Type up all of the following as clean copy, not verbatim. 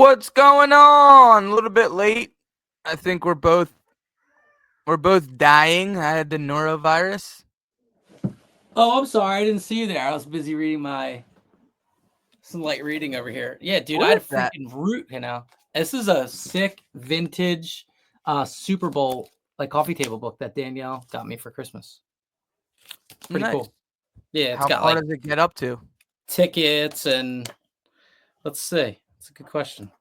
What's going on? A little bit late. I think we're both dying. I had the norovirus. Oh, I'm sorry. I didn't see you there. I was busy reading some light reading over here. Yeah, dude, What I had a is that? freaking root, This is a sick vintage Super Bowl coffee table book that Danielle got me for Christmas. Pretty Nice. cool. Yeah, it's How got far does it get up to? tickets and let's see. It's a good question.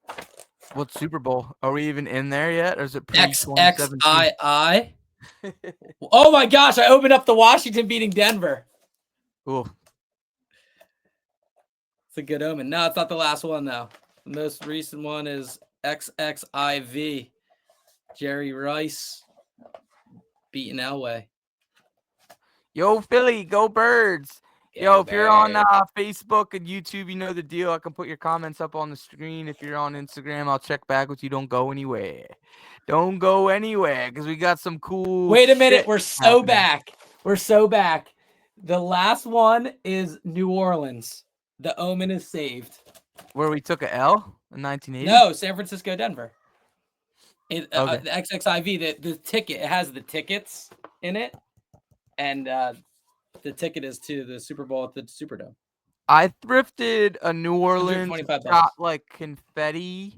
What Super Bowl? Are we even in there yet, or is it pre-2017? XXII. Oh my gosh! I opened up the Washington beating Denver. Cool. It's a good omen. No, it's not the last one though. The most recent one is XXIV. Jerry Rice beating Elway. Yo, Philly, go Birds. Go If you're on Birds. Facebook and YouTube, you know the deal. I can put your comments up on the screen. If you're on Instagram, I'll check back with you. Don't go anywhere. Don't go anywhere because we got some cool Wait a minute. shit We're so happening. back. We're so back. The last one is New Orleans. The omen is saved. Where we took a L in 1980? No, San Francisco, Denver. Okay. The XXIV, the ticket, it has the tickets in it. And the ticket is to the Super Bowl at the Superdome. I thrifted a New Orleans. $125. Got like confetti,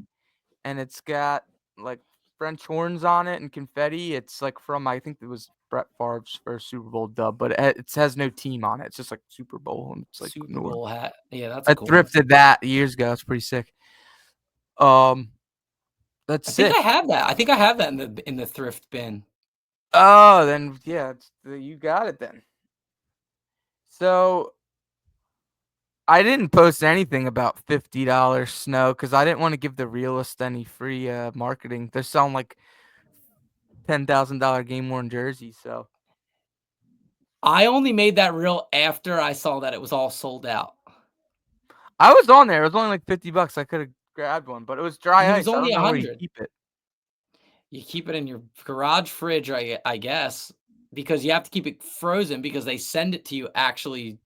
and it's got like French horns on it and confetti. It's like from, I think it was Brett Favre's first Super Bowl dub, but it has no team on it. It's just like Super Bowl, and it's like Super Bowl hat. Yeah, that's I cool. thrifted that years ago. It's pretty sick. That's I think sick. I have that. I think I have that in the thrift bin. Oh, then yeah, you got it then. So I didn't post anything about $50 snow because I didn't want to give the realist any free marketing. They're selling like $10,000 game worn jerseys. So I only made that reel after I saw that it was all sold out. I was on there. It was only like $50. I could have grabbed one, but it was dry ice. It was only I don't know where you 100. keep it. You keep it in your garage fridge, I guess, because you have to keep it frozen because they send it to you actually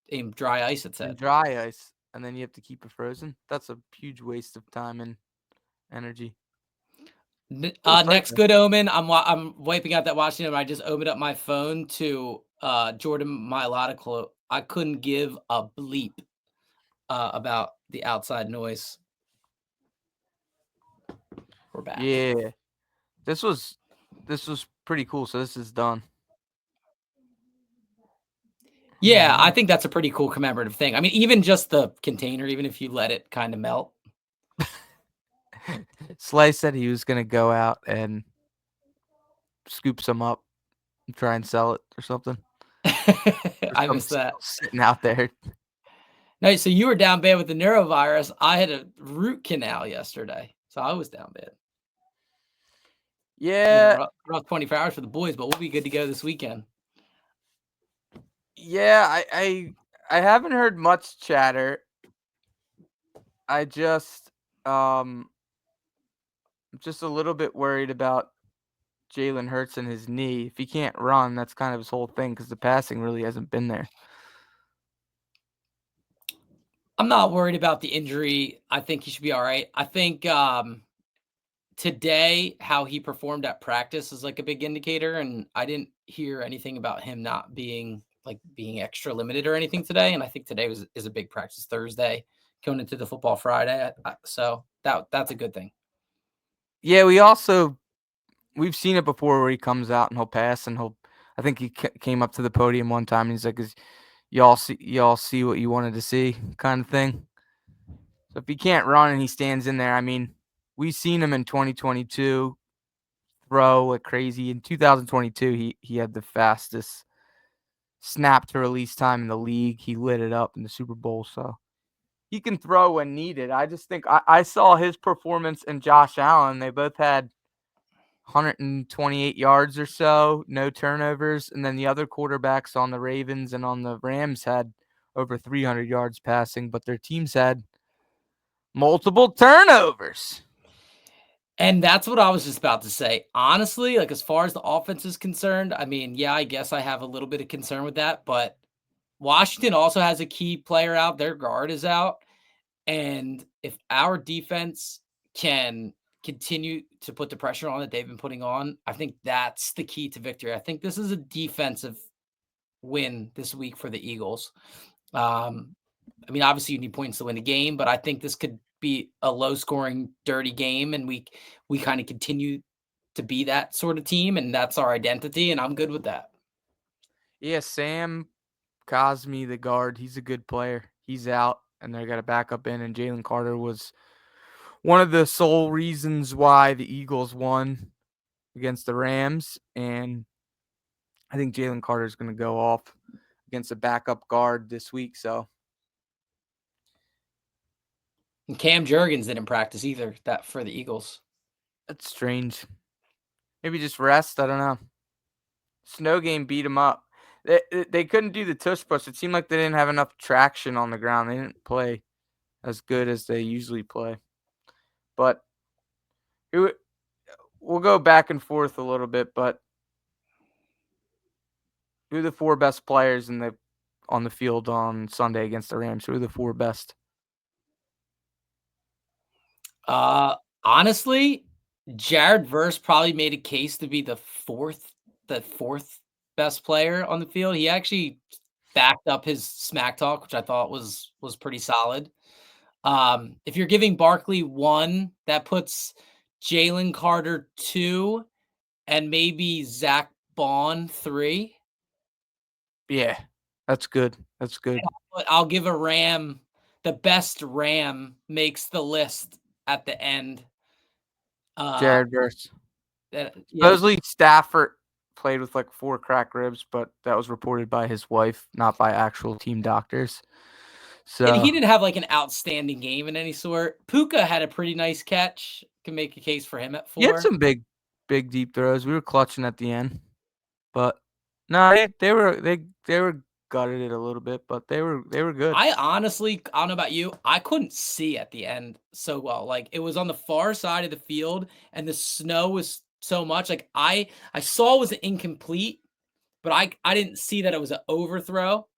in dry ice. It said dry ice, and then you have to keep it frozen. That's a huge waste of time and energy. Next good omen. I'm wiping out that Washington. I just opened up my phone to Jordan Mailata quote. I couldn't give a bleep about the outside noise. We're back. Yeah, this was pretty cool. So this is done. Yeah, I think that's a pretty cool commemorative thing. I mean, even just the container, even if you let it kind of melt. Slice said he was going to go out and scoop some up and try and sell it or something. I missed that. Sitting out there. No, so you were down bad with the norovirus. I had a root canal yesterday, so I was down bad. Yeah. Rough 24 hours for the boys, but we'll be good to go this weekend. Yeah, I haven't heard much chatter. I just just a little bit worried about Jalen Hurts and his knee. If he can't run, that's kind of his whole thing because the passing really hasn't been there. I'm not worried about the injury. I think he should be all right. I think today how he performed at practice is like a big indicator, and I didn't hear anything about him not being extra limited or anything today. And I think today is a big practice Thursday going into the football Friday. So that's a good thing. Yeah, we've seen it before where he comes out and he'll pass and I think he came up to the podium one time and he's like, y'all see what you wanted to see kind of thing. So if he can't run and he stands in there, I mean, we've seen him in 2022 throw like crazy. In 2022, he had the fastest snap to release time in the league. He lit it up in the Super Bowl. So he can throw when needed. I just think I saw his performance and Josh Allen. They both had 128 yards or so, no turnovers. And then the other quarterbacks on the Ravens and on the Rams had over 300 yards passing, but their teams had multiple turnovers. And that's what I was just about to say. Honestly, like as far as the offense is concerned, I mean, yeah, I guess I have a little bit of concern with that, but Washington also has a key player out. Their guard is out. And if our defense can continue to put the pressure on that they've been putting on, I think that's the key to victory. I think this is a defensive win this week for the Eagles. I mean, obviously you need points to win the game, but I think this could be a low scoring, dirty game, and we kind of continue to be that sort of team, and that's our identity, and I'm good with that. Yeah, Sam Cosmi, the guard, he's a good player. He's out, and they got a backup in, and Jalen Carter was one of the sole reasons why the Eagles won against the Rams. And I think Jalen Carter is going to go off against a backup guard this week. So And Cam Jurgens didn't practice either that for the Eagles. that's strange. Maybe just rest. I don't know. Snow game beat him up. They couldn't do the tush push. It seemed like they didn't have enough traction on the ground. They didn't play as good as they usually play. But we'll go back and forth a little bit. But who are the four best players on the field on Sunday against the Rams? Who are the four best? Honestly, Jared Verse probably made a case to be the fourth best player on the field. He actually backed up his smack talk, which I thought was pretty solid. If you're giving Barkley 1, that puts Jalen Carter 2, and maybe Zach Bond 3. Yeah, that's good. That's good. But I'll give a Ram. The best Ram makes the list at the end. Jared Verse. Yeah, Supposedly Stafford played with like 4 crack ribs, but that was reported by his wife, not by actual team doctors. and So he didn't have like an outstanding game in any sort. Puka had a pretty nice catch. Can make a case for him at he had 4. some big deep throws. We were clutching at the end, but no, they were gutted it a little bit, but they were good. I honestly, I don't know about you, I couldn't see at the end so well. Like it was on the far side of the field, and the snow was so much. Like I saw it was incomplete, but I didn't see that it was an overthrow.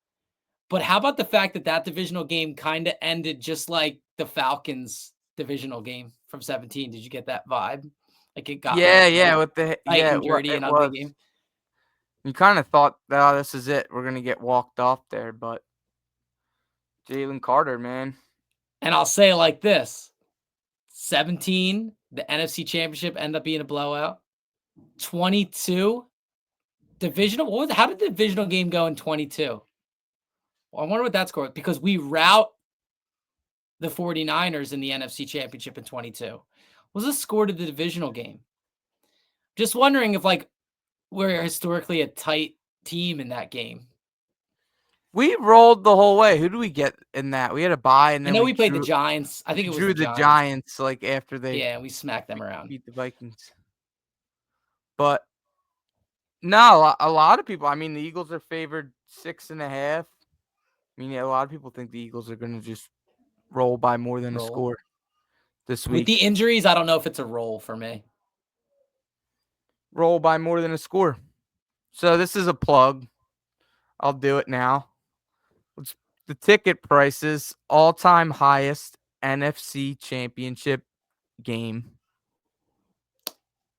But how about the fact that that divisional game kind of ended just like the Falcons divisional game from 17? Did you get that vibe? Like it got like Yeah, with the tight and it dirty and ugly was. game. You kind of thought, oh, this is it. We're gonna get walked off there, but Jalen Carter, man. And I'll say it like this: 17, the NFC Championship ended up being a blowout. 22, divisional. How did the divisional game go in 22? Well, I wonder what that score was, because we rout the 49ers in the NFC Championship in 22. What was the score to the divisional game? Just wondering if like we're historically a tight team in that game. We rolled the whole way. Who do we get in that? We had a bye, and I then know we we played the drew. Giants. I think We it was the drew the Giants. Giants like after they Yeah, we smacked them around. beat the Vikings. But no, a lot of people. I mean, the Eagles are favored 6.5. I mean, yeah, a lot of people think the Eagles are going to just roll by more than a Roll. score this With the week. injuries, I don't know if it's a roll for me. Roll by more than a score. So this is a plug. I'll do it now. It's the ticket prices, all-time highest NFC Championship game.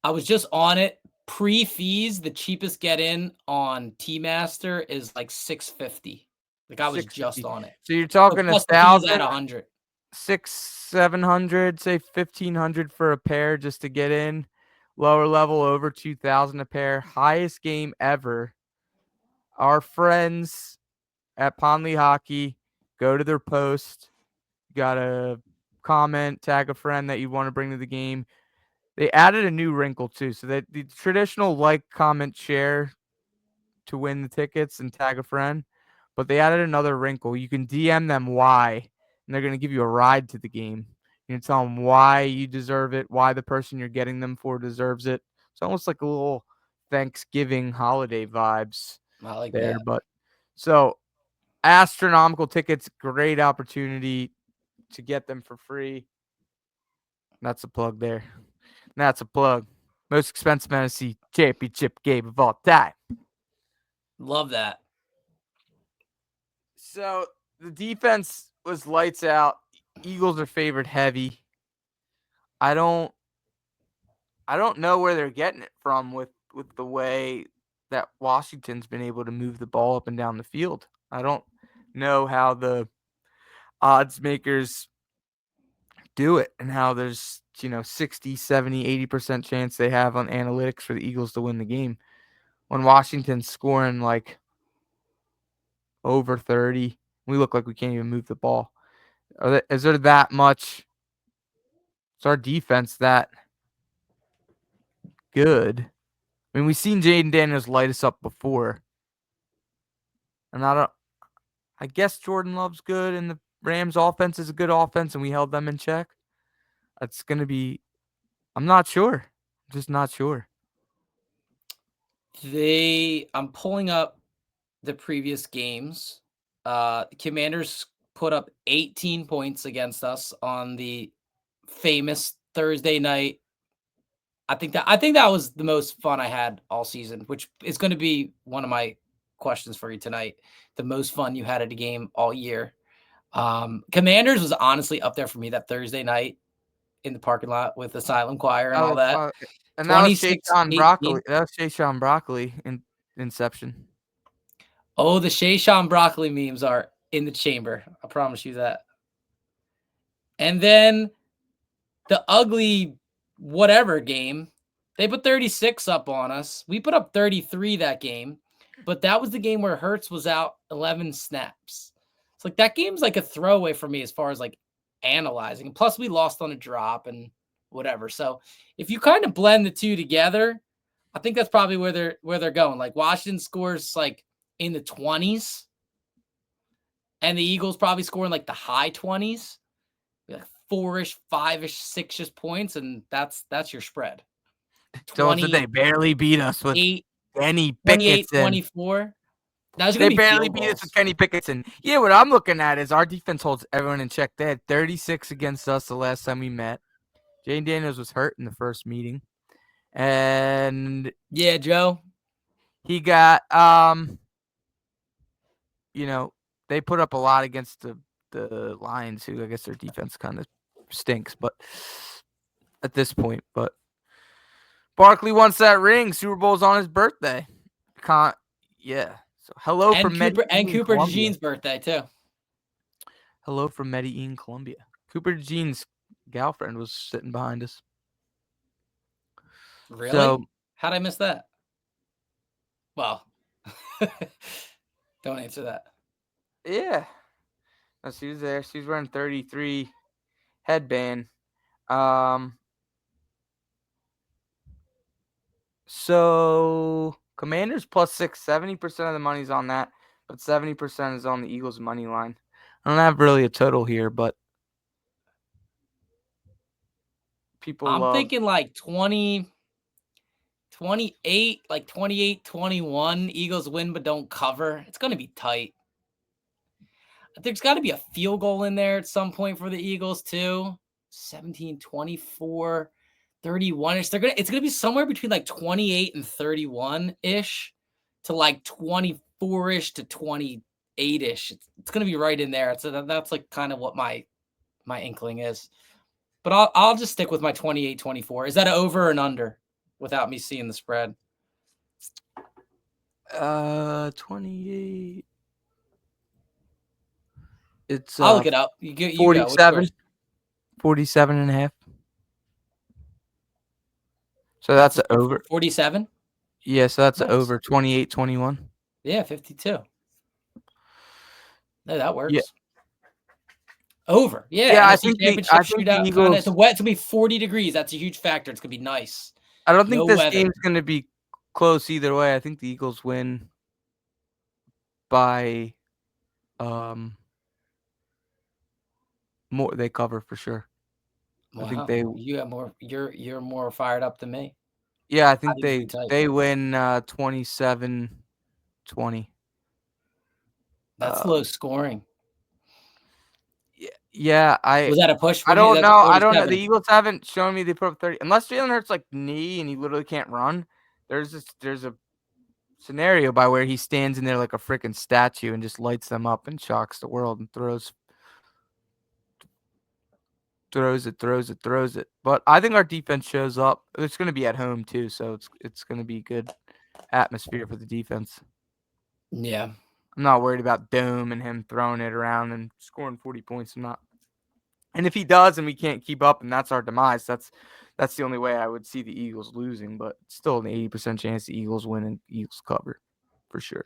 I was just on it. Pre-fees, the cheapest get in on T Master is like $650. Like I was just 650. on it. So you're So talking plus the fees at 1,000, 100. 700, say 1,500 for a pair just to get in. Lower level over 2,000 a pair. Highest game ever. Our friends at Lehocky, go to their post. You gotta comment, tag a friend that you want to bring to the game. They added a new wrinkle too. So that the traditional like, comment, share to win the tickets and tag a friend, but they added another wrinkle. You can DM them why, and they're gonna give you a ride to the game. You can tell them why you deserve it, why the person you're getting them for deserves it. It's almost like a little Thanksgiving holiday vibes I like there. that. But so astronomical tickets, great opportunity to get them for free. That's a plug there. That's a plug. Most expensive NFC Championship game of all time. Love that. So the defense was lights out. Eagles are favored heavy. I don't I don't know where they're getting it from with the way that Washington's been able to move the ball up and down the field. I don't know how the odds makers do it and how there's 60, 70, 80% chance they have on analytics for the Eagles to win the game when Washington's scoring like over 30. We look like we can't even move the ball. Is there that much? Is our defense that good? I mean, we've seen Jaden Daniels light us up before, and I guess Jordan Love's good, and the Rams' offense is a good offense, and we held them in check. It's gonna be. I'm not sure. I'm just not sure. I'm pulling up the previous games. Commanders put up 18 points against us on the famous Thursday night. I think that was the most fun I had all season, which is going to be one of my questions for you tonight. The most fun you had at a game all year. Commanders was honestly up there for me that Thursday night in the parking lot with the silent choir and all that. And that was 26-18. That was Shayshawn Broccoli in Inception. Oh, the Shayshawn Broccoli memes are in the chamber. I promise you that. And then the ugly whatever game, they put 36 up on us. We put up 33 that game, but that was the game where Hurts was out 11 snaps. It's like that game's like a throwaway for me as far as like analyzing. Plus, we lost on a drop and whatever. So if you kind of blend the two together, I think that's probably where they're going. Like Washington scores like in the 20s, and the Eagles probably score in like the high 20s. Like 4-ish, 5-ish, 6-ish points, and that's your spread. So they barely beat us with Kenny 28, Pickett. 24. That's They going to be barely field beat us goals. with Kenny Pickett. Yeah, what I'm looking at is our defense holds everyone in check. They had 36 against us the last time we met. Jane Daniels was hurt in the first meeting. And yeah, Joe. He got they put up a lot against the Lions, who I guess their defense kind of stinks, but at this point, but Barkley wants that ring. Super Bowl's on his birthday. Yeah. So hello from Medellin, Cooper Colombia. DeJean's birthday too. Hello from Medellin, Colombia. Cooper DeJean's girlfriend was sitting behind us. Really? So, how'd I miss that? Well, don't answer that. Yeah. No, she was there. She was wearing 33 headband. So Commanders plus 6, 70% of the money's on that, but 70% is on the Eagles money line. I don't have really a total here, but I'm thinking like 20, 28, like 28, 21. Eagles win but don't cover. It's going to be tight. There's got to be a field goal in there at some point for the Eagles too. 17, 24, 31-ish. It's going to be somewhere between like 28 and 31-ish to like 24-ish to 28-ish. It's going to be right in there. That's like kind of what my inkling is. But I'll just stick with my 28, 24. Is that an over and under without me seeing the spread? 28. I'll look it up. You 47. 47 and a half. So that's an over. 47? Yeah, so that's an over 28, 21. Yeah, 52. No, that works. Yeah. Over. Yeah, I NFC think Championship shootout. Eagles, it's going to be 40 degrees. That's a huge factor. It's going to be nice. I don't think this game's going to be close either way. I think the Eagles win by more. They cover for sure. Wow. I think you have more. You're more fired up than me. Yeah, I think they win 27-20. That's low scoring. Yeah, was that a push? I don't know. I don't know. The Eagles haven't shown me they put up 30 unless Jalen Hurts like knee and he literally can't run. There's a scenario by where he stands in there like a freaking statue and just lights them up and shocks the world and throws throws it. But I think our defense shows up. It's going to be at home too, so it's going to be good atmosphere for the defense. Yeah. I'm not worried about Dome and him throwing it around and scoring 40 points. I'm not. And if he does and we can't keep up and that's our demise, that's the only way I would see the Eagles losing, but still an 80% chance the Eagles win and Eagles cover for sure.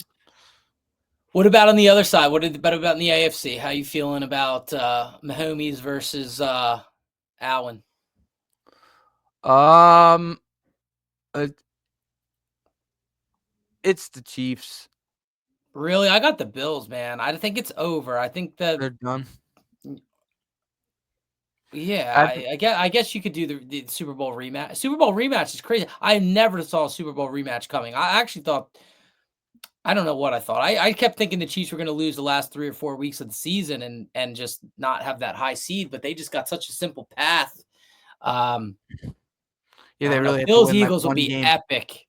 What about on the other side? What about in the AFC? How you feeling about Mahomes versus Allen? Um uh, it's the Chiefs. Really? I got the Bills, man. I think it's over. I think They're done. yeah, I I guess you could do the Super Bowl rematch. Super Bowl rematch is crazy. I never saw a Super Bowl rematch coming. I actually thought I don't know what I thought. I kept thinking the Chiefs were going to lose the last 3 or 4 weeks of the season and just not have that high seed, but they just got such a simple path. Um, Yeah, I they don't know. really have to Bills win like Eagles will one be game. epic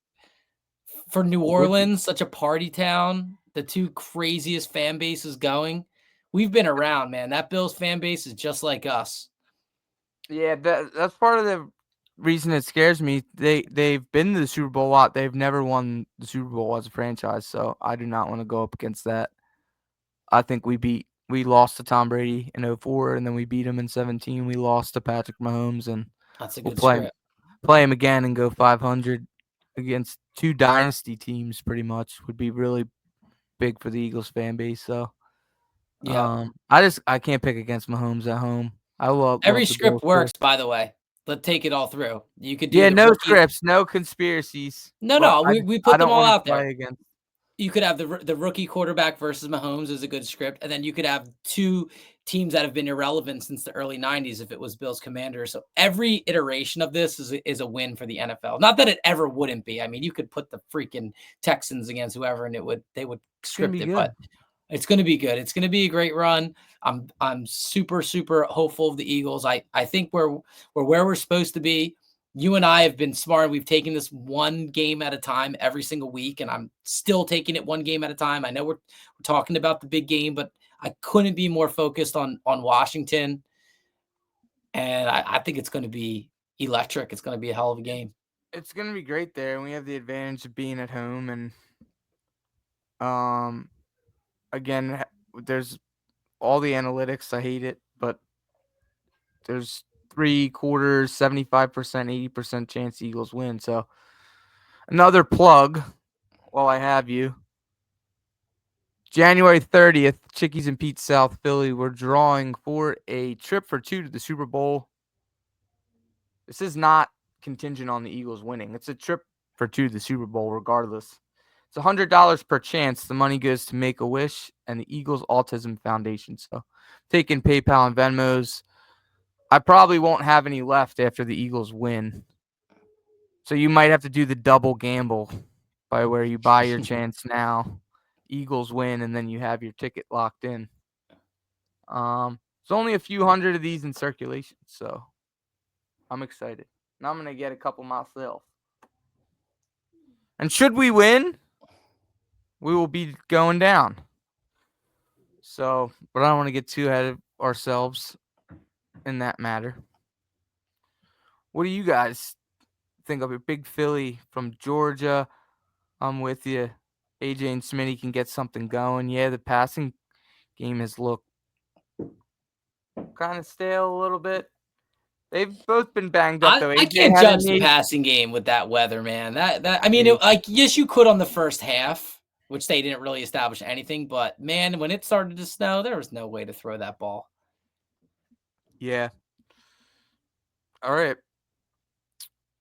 for New It would be. Orleans, such a party town. The two craziest fan bases going. We've been around, man. That Bills fan base is just like us. Yeah, that's part of the reason it scares me. They've been to the Super Bowl a lot. They've never won the Super Bowl as a franchise, so I do not want to go up against that. I think we lost to Tom Brady in '04, and then we beat him in 17. We lost to Patrick Mahomes, and That's a we'll good script. play him again and go 500 against two dynasty teams. Pretty much would be really big for the Eagles fan base. So Yeah. I can't pick against Mahomes at home. I Every love the script Bills too. works, by the way. Let's take it all through. You could do Yeah, the no rookie. scripts, no conspiracies, No, but no, we I put them don't all wanna out there. play against. You could have the rookie quarterback versus Mahomes is a good script, and then you could have two teams that have been irrelevant since the early '90s if it was Bills Commanders. So every iteration of this is a win for the NFL. Not that it ever wouldn't be. I mean, you could put the freaking Texans against whoever, and they would It's gonna script be it, but good. it's going to be good. It's going to be a great run. I'm super hopeful of the Eagles. I think we're where we're supposed to be. You and I have been smart. We've taken this one game at a time every single week, and I'm still taking it one game at a time. I know we're talking about the big game, but I couldn't be more focused on Washington, and I think it's going to be electric. It's going to be a hell of a game. It's gonna be great there, and we have the advantage of being at home and, um, again, there's all the analytics, I hate it, but there's 3 quarters, 75%, 80% chance the Eagles win, so another plug while I have you. January 30th, Chickies and Pete, South Philly. We're drawing for a trip for two to the Super Bowl. This is not contingent on the Eagles winning. It's a trip for two to the Super Bowl, regardless. It's $100 per chance. The money goes to Make a Wish and the Eagles Autism Foundation. So, taking PayPal and Venmos. I probably won't have any left after the Eagles win. So you might have to do the double gamble by where you buy your chance now, Eagles win, and then you have your ticket locked in. There's only a few hundred of these in circulation, so I'm excited. Now I'm gonna get a couple myself. And should we win, we will be going down. So, but I don't want to get too ahead of ourselves in that matter. What do you guys think of it? Big Philly from Georgia. I'm with you. AJ and Smitty can get something going. Yeah, the passing game has looked kind of stale a little bit. They've both been banged up though. I AJ can't had a judge the knee. passing game with that weather, man. That I mean, Yeah. like yes, you could on the first half, which they didn't really establish anything. But man, when it started to snow, there was no way to throw that ball. Yeah. All right.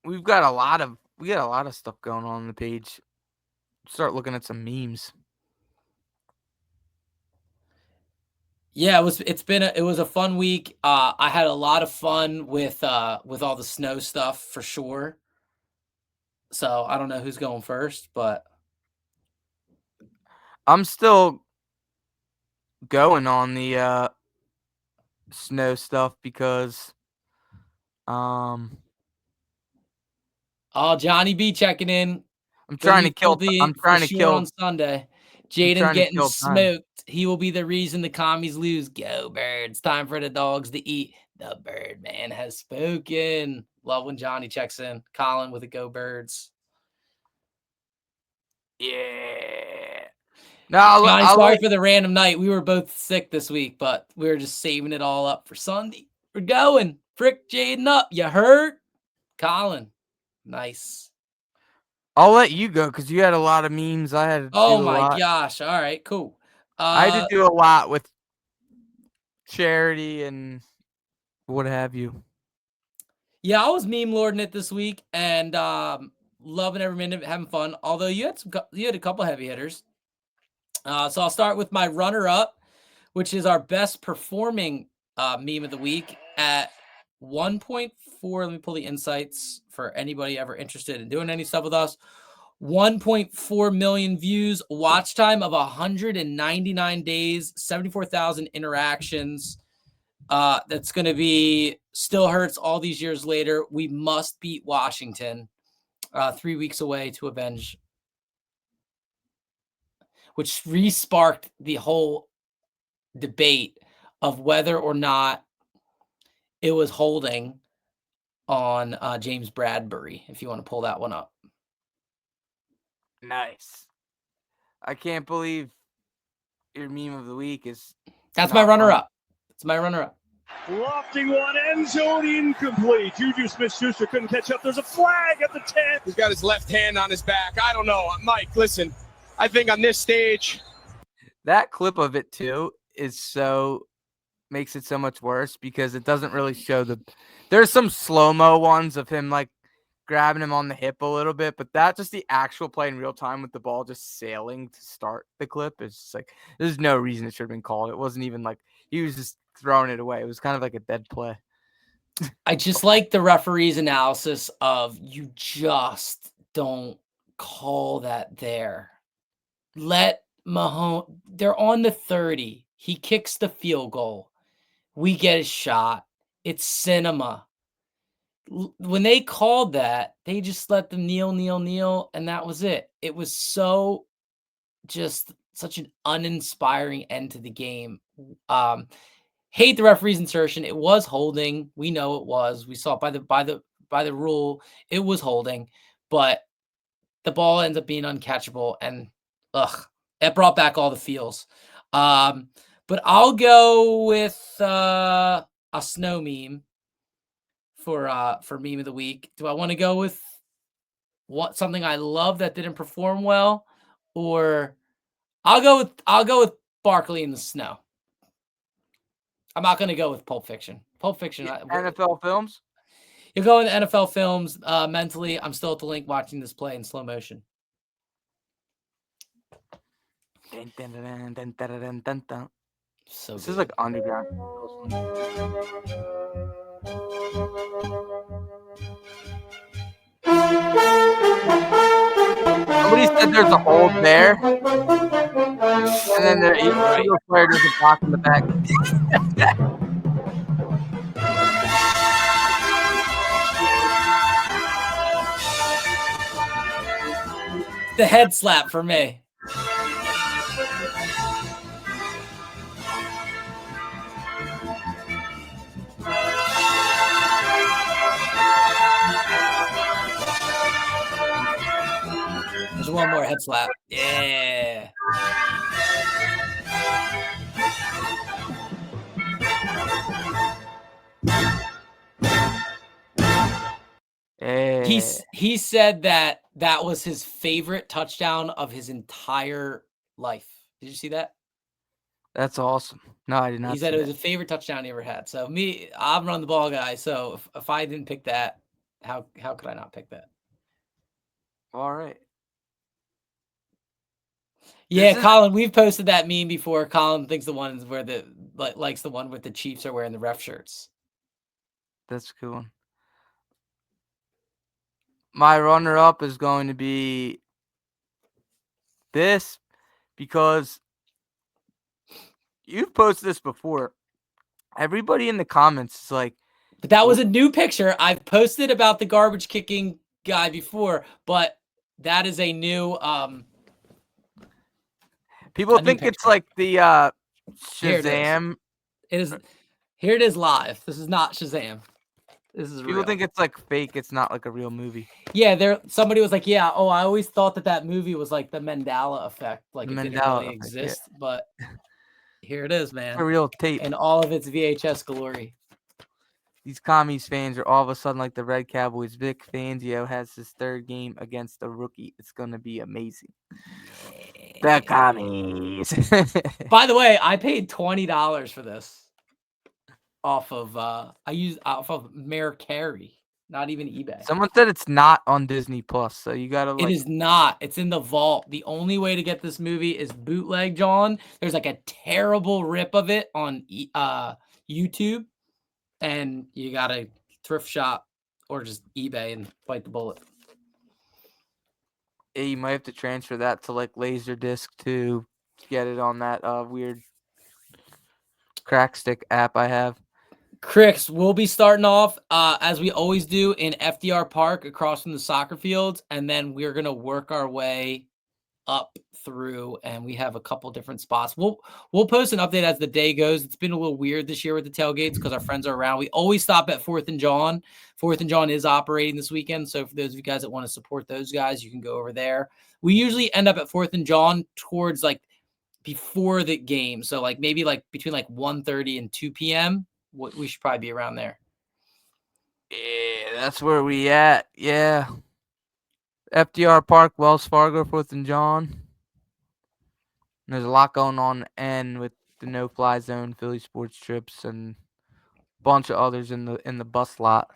We got a lot of stuff going on the page. Start looking at some memes. Yeah, it was a fun week. I had a lot of fun with all the snow stuff for sure. So I don't know who's going first, but I'm still going on the snow stuff because um oh, Johnny B checking in. I'm Gonna trying to be kill filthy I'm for trying to sure on kill Sunday. I'm Jaden trying to getting kill time. smoked. He will be the reason the commies lose. Go Birds. Time for the dogs to eat. The Birdman has spoken. Love when Johnny checks in. Colin with the Go Birds. Yeah. Johnny, sorry for the random night. We were both sick this week, but we were just saving it all up for Sunday. We're going. Frick Jaden up. You heard? Colin. Nice. I'll let you go because you had a lot of memes. I had to do a lot. Oh my gosh. All right, cool. I had to do a lot with charity and what have you. Yeah, I was meme lording it this week and loving every minute, having fun. Although you had a couple heavy hitters. So I'll start with my runner-up, which is our best performing meme of the week at 1.4. Let me pull the insights for anybody ever interested in doing any stuff with us. 1.4 million views, watch time of 199 days, 74,000 interactions. That's going to be Still Hurts all these years later. We must beat Washington 3 weeks away to avenge, which re-sparked the whole debate of whether or not it was holding on James Bradbury, if you want to pull that one up. Nice. I can't believe your meme of the week is... That's my runner-up. It's my runner-up. Lofting one, end zone incomplete. Juju Smith-Schuster couldn't catch up. There's a flag at the 10. He's got his left hand on his back. I don't know. Mike, listen, I think on this stage... That clip of it, too, is so... makes it so much worse because it doesn't really show the... There's some slow-mo ones of him, like, grabbing him on the hip a little bit, but that just the actual play in real time with the ball just sailing to start the clip is just like, there's no reason it should have been called. It wasn't even like he was just throwing it away. It was kind of like a dead play. I just like the referee's analysis of you just don't call that there. Let Mahomes, they're on the 30. He kicks the field goal. We get a shot. It's cinema. When they called that, they just let them kneel, and that was it. It was so just such an uninspiring end to the game. Hate the referee's insertion. It was holding. We know it was. We saw it by the rule. It was holding, but the ball ends up being uncatchable, and it brought back all the feels. But I'll go with a snow meme for meme of the week. Do I want to go with something I love that didn't perform well, or I'll go with Barkley in the snow. I'm not going to go with Pulp Fiction. Pulp Fiction. NFL films? You're going to NFL films. Mentally, I'm still at the link watching this play in slow motion. So this is like underground. Somebody said there's a hold there, and then the Eagles player does a block in the back. The head slap for me. There's one more head slap. Yeah. He said that was his favorite touchdown of his entire life. Did you see that? That's awesome. No, I did not. He said it was a favorite touchdown he ever had. So I'm running the ball guy. So if I didn't pick that, how could I not pick that? All right. Yeah, Colin, we've posted that meme before. Colin thinks the one is where likes the one with the Chiefs are wearing the ref shirts. That's a good one. My runner-up is going to be this because you've posted this before. Everybody in the comments is like... But that was a new picture. I've posted about the garbage kicking guy before, but that is a new... People A new think it's picture. like the Here it is. Shazam. It is. Here it is live. This is not Shazam. This is People real. think it's like fake. It's not like a real movie. Yeah, somebody was like, yeah, oh, I always thought that movie was like the Mandela effect, like The it didn't Mandela really effect, yeah. exist, but here it is, It's a man, real tape. in all of its VHS glory. These commies fans are all of a sudden like the Red Cowboys. Vic Fangio has his third game against a rookie. It's gonna be amazing. The commies. By the way, I paid $20 for this off of Mayor Carey, not even eBay. Someone said it's not on Disney Plus, so you gotta It like. is not. It's in the vault. The only way to get this movie is bootleg, John. There's like a terrible rip of it on YouTube, and you gotta thrift shop or just eBay and bite the bullet. Yeah, you might have to transfer that to like Laserdisc to get it on that weird crack stick app I have. Chris, we'll be starting off as we always do in FDR Park across from the soccer fields, and then we're gonna work our way up through, and we have a couple different spots. We'll post an update as the day goes. It's been a little weird this year with the tailgates because our friends are around. We always stop at 4th and John. 4th and John is operating this weekend, so for those of you guys that want to support those guys, you can go over there. We usually end up at 4th and John towards like before the game, so like maybe like between like 1:30 and 2 p.m. We should probably be around there. Yeah, that's where we at. Yeah. FDR Park, Wells Fargo, 4th and John. And there's a lot going on and with the no-fly zone, Philly sports trips, and a bunch of others in the bus lot.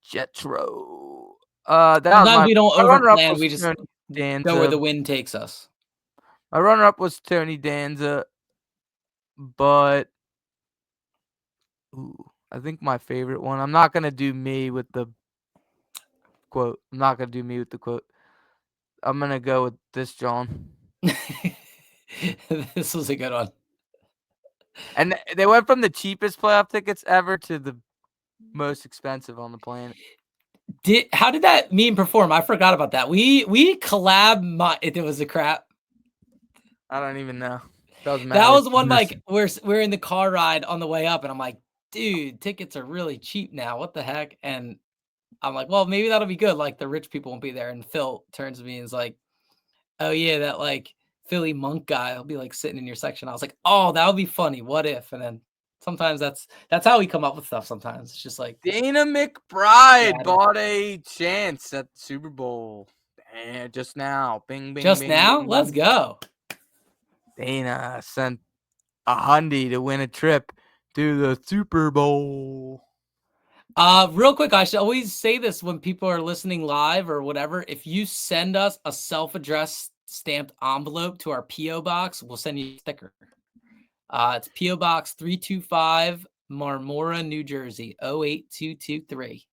Jetro. That Sometimes was we don't my runner-up overplan. was We just Tony go where the Danza. wind takes us. My runner-up was Tony Danza, but I think my favorite one. I'm not gonna do me with the quote. I'm gonna go with this, John. This was a good one. And they went from the cheapest playoff tickets ever to the most expensive on the planet. How did that meme perform? I forgot about that. We collab. It was a crap. I don't even know. Doesn't matter. That was one like we're in the car ride on the way up, and I'm like, dude, tickets are really cheap now. What the heck? And I'm like, well, maybe that'll be good. Like the rich people won't be there. And Phil turns to me and is like, oh yeah, that like Philly monk guy will be like sitting in your section. I was like, oh, that would be funny. What if? And then sometimes that's how we come up with stuff. Sometimes it's just like Dana McBride bought a chance at the Super Bowl. And just now. Bing, bing, just bing, now. bing, Let's bing. go. Dana sent a $100 to win a trip to the Super Bowl. Real quick, I should always say this when people are listening live or whatever. If you send us a self-addressed stamped envelope to our P.O. box, we'll send you a sticker. It's P.O. Box 325, Marmora, New Jersey, 08223.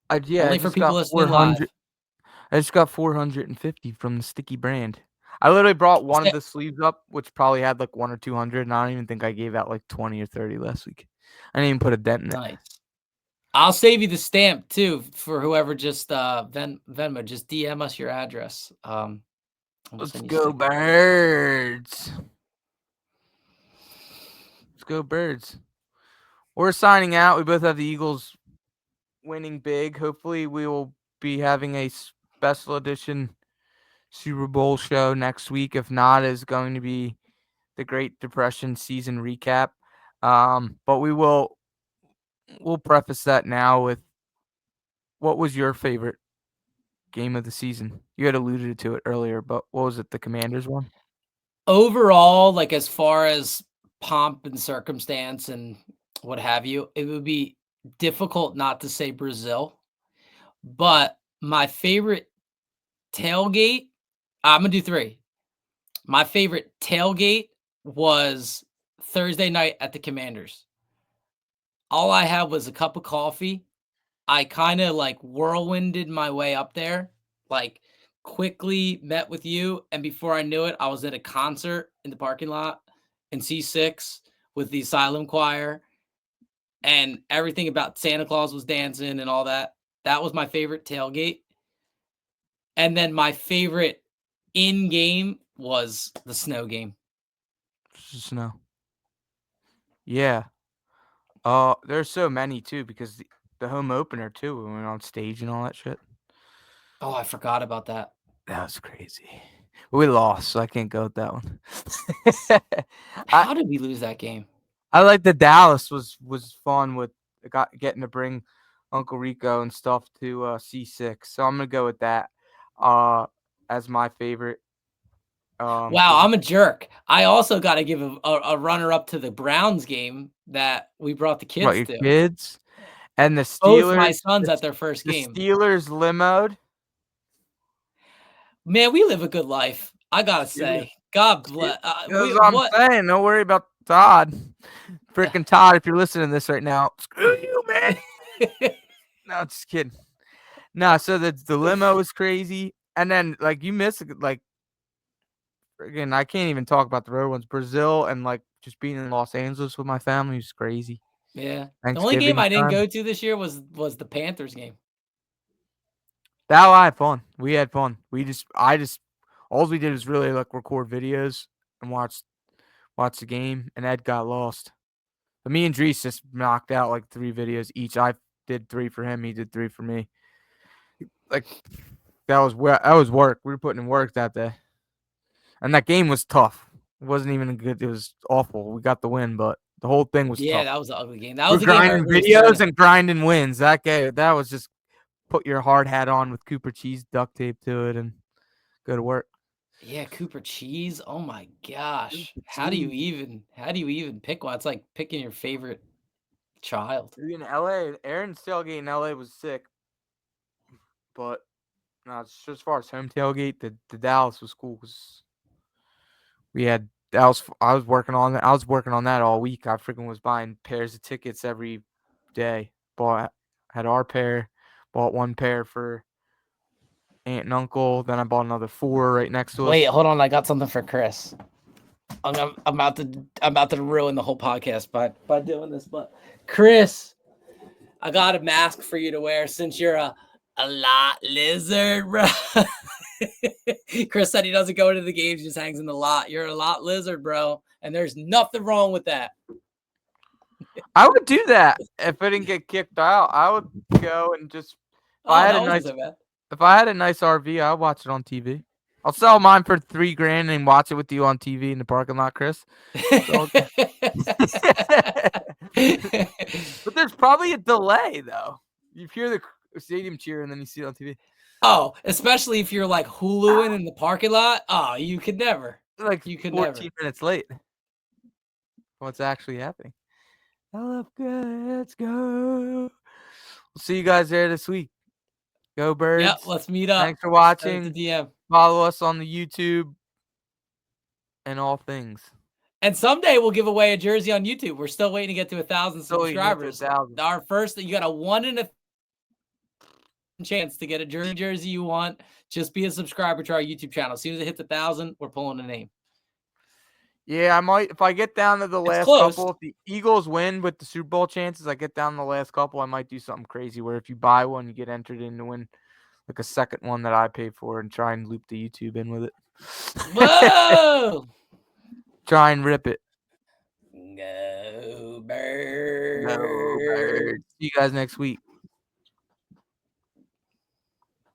Only for people listening live. I just got 450 from the Sticky brand. I literally brought one of the sleeves up, which probably had like 100 or 200, and I don't even think I gave out like 20 or 30 last week. I didn't even put a dent in it. Nice. I'll save you the stamp too for whoever just Venmo. Just DM us your address. Let's go Birds. Let's go Birds. We're signing out. We both have the Eagles winning big. Hopefully we will be having a special edition Super Bowl show next week. If not, it's going to be the Great Depression season recap. But we'll preface that now with what was your favorite game of the season? You had alluded to it earlier, but what was it? The Commanders one? Overall, like as far as pomp and circumstance and what have you, it would be difficult not to say Brazil. But my favorite tailgate, I'm going to do 3. My favorite tailgate was Thursday night at the Commanders. All I had was a cup of coffee. I kind of like whirlwinded my way up there, like quickly met with you. And before I knew it, I was at a concert in the parking lot in C6 with the Asylum Choir, and everything about Santa Claus was dancing and all that. That was my favorite tailgate. And then my favorite in-game was the snow game. Snow. Yeah. There's so many too because the home opener too. We went on stage and all that shit. Oh, I forgot about that. That was crazy. We lost, so I can't go with that one. How did we lose that game? I like the Dallas was fun with getting to bring Uncle Rico and stuff to C6. So I'm gonna go with that as my favorite. Wow, I'm a jerk. I also got to give a runner up to the Browns game that we brought the kids your to. kids and the Steelers. Both my sons at their first game. The Steelers limoed. Man, we live a good life. I gotta say, God bless. That's what I'm saying. Don't worry about Todd. Freaking Todd, if you're listening to this right now, screw you, man. No, just kidding. No, so the limo was crazy, and then like you missed like again, I can't even talk about the road ones. Brazil and like just being in Los Angeles with my family was crazy. Yeah, the only game I didn't go to this year was the Panthers game. That I had fun. We had fun. All we did was really like record videos and watch the game, and Ed got lost. But me and Dries just knocked out like 3 videos each. I did 3 for him. He did 3 for me. Like that was work. We were putting in work that day, and that game was tough. It wasn't even good. It was awful. We got the win, but the whole thing was tough. That was an ugly game. That was a game grinding videos and grinding wins. That was just put your hard hat on with Cooper cheese duct tape to it and go to work. Yeah, Cooper cheese. Oh my gosh. How do you even pick one? It's like picking your favorite child. In LA, Aaron's tailgate in LA was sick. But no, just as far as home tailgate, the Dallas was cool because I was working on that. I was working on that all week. I freaking was buying pairs of tickets every day. Had our pair, bought 1 pair for aunt and uncle. Then I bought another 4 right next to us. Wait, hold on. I got something for Chris. I'm about to ruin the whole podcast by doing this. But Chris, I got a mask for you to wear since you're a lot lizard, bro. Chris said he doesn't go into the games, just hangs in the lot. You're a lot lizard, bro, and there's nothing wrong with that. I would do that if I didn't get kicked out. I would go and just if I had a nice RV, I'd watch it on TV. I'll sell mine for $3,000 and watch it with you on TV in the parking lot, Chris. But there's probably a delay though. You hear the stadium cheer and then you see it on TV. Oh, especially if you're like Huluing in the parking lot. Oh, you could never. Like you could 14 minutes late. What's actually happening? I love good. Let's go. We'll see you guys there this week. Go Birds. Yep, let's meet up. Thanks for watching. Send it to DM. Follow us on the YouTube and all things. And someday we'll give away a jersey on YouTube. We're still waiting to get to 1,000 subscribers. Our first, you got a 1 in a chance to get a jersey you want. Just be a subscriber to our YouTube channel. As soon as it hits 1,000, we're pulling a name. Yeah, I might. If I get down to the last couple, if the Eagles win with the Super Bowl chances, I get down to the last couple, I might do something crazy where if you buy one, you get entered in to win like a second one that I pay for and try and loop the YouTube in with it. Whoa! Try and rip it. Go Birds. Go Birds. See you guys next week.